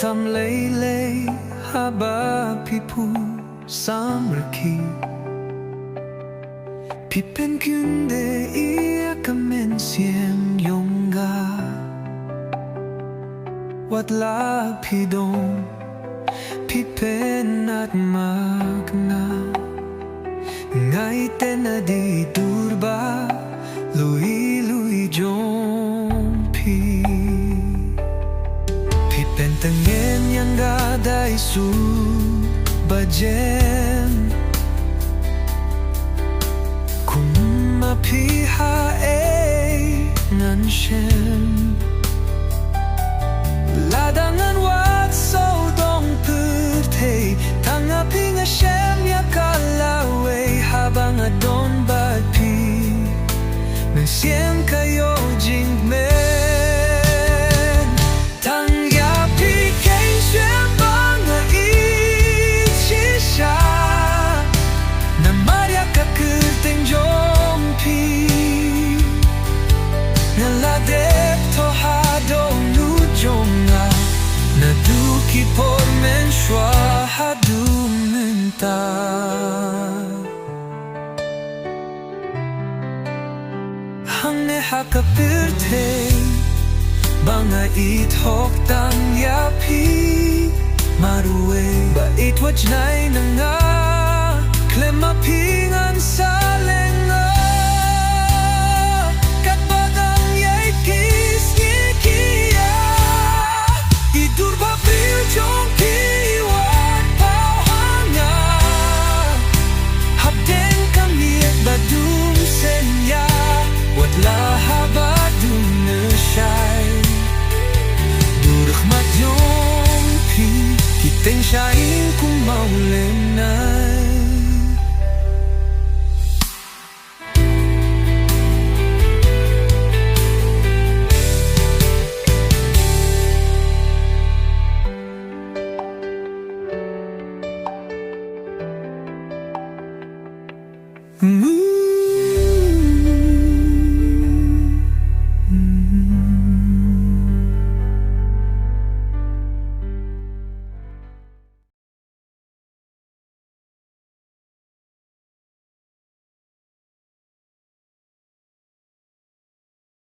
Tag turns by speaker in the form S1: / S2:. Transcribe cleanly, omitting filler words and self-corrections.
S1: ทำเลเลหาบาพี่ผู้สามระคีพี่เป็นคืนเดียกับเมนเสียงยงกาวัดลาพี่ดงพี่เป็นนัดมากนาไงเต้นอดีดูรบาลุยจงพี่เป็นตั้งเงินยังกาได้สู้บาเจนคุมมาพี่หางันเชนลาดังงันวัดโซดงพืชเททั้งอาพี่งาเชมยากาลาเวหาบังอาดอนบาดพี่เมื่อเสียงขยโยจิงเมpor men shwa hadu minta hang ne hakapirte banga it hok tang ya pi maruwe ba it wach nai nanga klema pingan salenga kat badang yai kis kia idur ba jong pi wat pao hanga hab den kamiet badum sen ya wat la habadum ne shai durch mat jong pi kiteng shai kum maulen nai Mm-hmm.